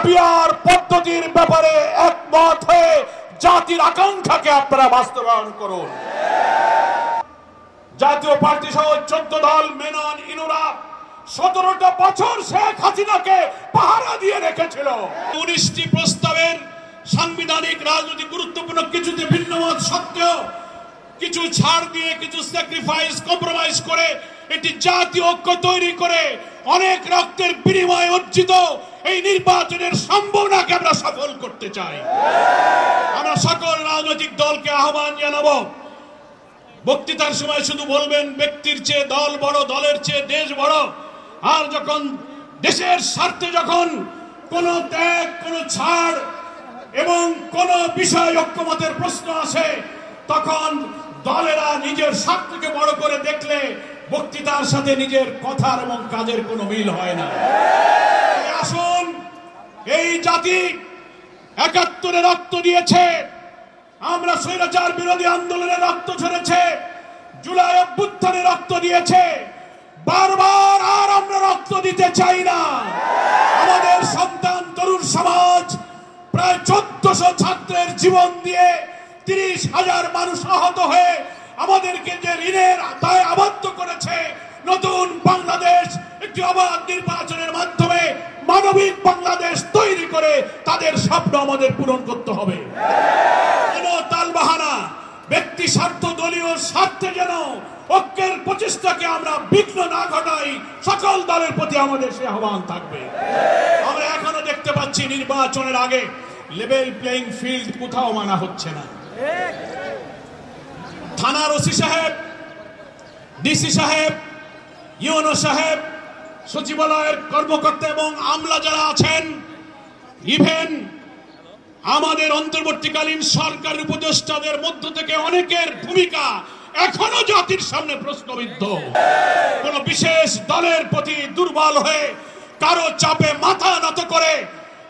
PR পদ্ধতির ব্যাপারে একমত হয়ে জাতির আকাঙ্ক্ষাকে আপনারা বাস্তবায়ন করুন। জাতীয় পার্টি সহ 14 দল মেনন ইনুরা 17টা বছর শেখ হাসিনাকে পাহারা দিয়ে রেখেছিল। 19টি প্রস্তাবের সাংবিধানিক রাজনৈতিক গুরুত্বপূর্ণ কিছুতে ভিন্নমত সত্ত্বেও কিছু ছাড় দিয়ে কিছু স্যাক্রিফাইস কম্প্রোমাইজ করে একটি জাতীয় ঐক্য তৈরি করে অনেক রক্তের বিনিময়ে অর্জিত এই নির্বাচনের সম্ভাবনাকে আমরা সফল করতে চাই। আমরা সকল রাজনৈতিক দলকে আহ্বান জানাবো, বক্তৃতার সময় শুধু বলবেন ব্যক্তির চেয়ে দল বড়, দলের চেয়ে দেশ বড়। আর যখন দেশের স্বার্থে যখন কোনো ত্যাগ, কোনো ছাড় এবং কোন বিষয় ঐক্যমতের প্রশ্ন আসে, তখন দলেরা নিজের স্বার্থকে বড় করে দেখলে বক্তৃতার সাথে নিজের কথার এবং কাজের কোনো মিল হয় না। আসুন, এই জাতি 71-এ রক্ত দিয়েছে, আমরা স্বৈরাচার বিরোধী আন্দোলনে রক্ত ঝরেছে, জুলাই অভ্যুত্থানে রক্ত দিয়েছে, বারবার আর আমরা রক্ত দিতে চাই না। আমাদের সন্তান তরুণ সমাজ প্রায় 1400 ছাত্রের জীবন দিয়ে 30,000 মানুষ আহত হয়ে আমাদেরকে যে ঋণের দায় আবদ্ধ করেছে, নতুন বাংলাদেশ একটি অবাধ নির্বাচনের মাধ্যমে মানবিক বাংলাদেশ তৈরি করে তাদের স্বপ্ন আমাদের পূরণ করতে হবে। কোন তালবাহানা, ব্যক্তি স্বার্থ, দলীয় স্বার্থে যেন ঐক্যের প্রচেষ্টাকে আমরা বিঘ্ন না ঘটাই, সকল দলের প্রতি আমাদের সে আহ্বান থাকবে। আমরা এখনো দেখতে পাচ্ছি নির্বাচনের আগে লেভেল প্লেইং ফিল্ড কোথাও মানা হচ্ছে না। থানার ওসি সাহেব, ডিসি সাহেব, ইউনো সাহেব, সচিবালয়ের কর্মকর্তা এবং আমলা যারা আছেন, ইভেন আমাদের অন্তর্বর্তীকালীন সরকারের উপদেষ্টাদের মধ্য থেকে অনেকের ভূমিকা এখনো জাতির সামনে প্রশ্নবিদ্ধ। কোন বিশেষ দলের প্রতি দুর্বল হয়ে কারো চাপে মাথা নত করে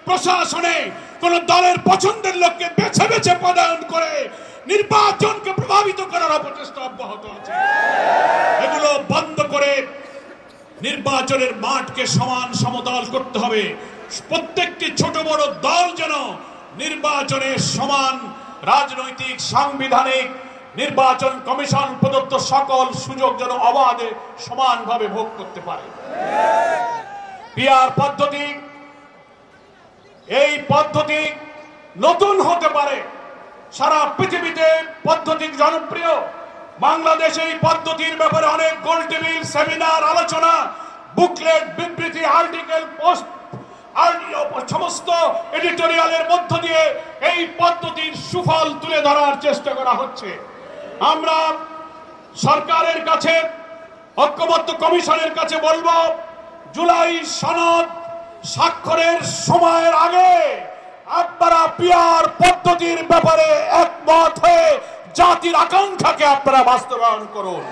প্রশাসনে কোন দলের পছন্দের লোককে বেছে বেছে পদায়ন করে নির্বাচনকে প্রভাবিত করার অপচেষ্টা অব্যাহত আছে। এগুলো বন্ধ করে নির্বাচনের মাঠকে সমান সমতল করতে হবে। প্রত্যেকটি ছোট বড় দল যেন নির্বাচনে সমান রাজনৈতিক, সাংবিধানিক, নির্বাচন কমিশন প্রদত্ত সকল সুযোগ যেন অবাধে সমানভাবে ভোগ করতে পারে। পিআর পদ্ধতি, এই পদ্ধতি নতুন হতে পারে, সারা পৃথিবীতে পদ্ধতি জনপ্রিয়। বাংলাদেশে এই পদ্ধতির ব্যাপারে অনেক গোল টেবিল, সেমিনার, আলোচনা, বুকলেট, বিবৃতি, আর্টিকেল, পোস্ট, সমস্ত এডিটোরিয়ালের মধ্য দিয়ে এই পদ্ধতির সুফল তুলে ধরার চেষ্টা করা হচ্ছে। আমরা সরকারের কাছে, ঐক্যমত্য কমিশনের কাছে বলবো, জুলাই সনদ স্বাক্ষরের সময়ের আগে আপনারা পিআর পদ্ধতির ব্যাপারে একমত হয়ে জাতির আকাঙ্ক্ষাকে আপনারা বাস্তবায়ন করুন।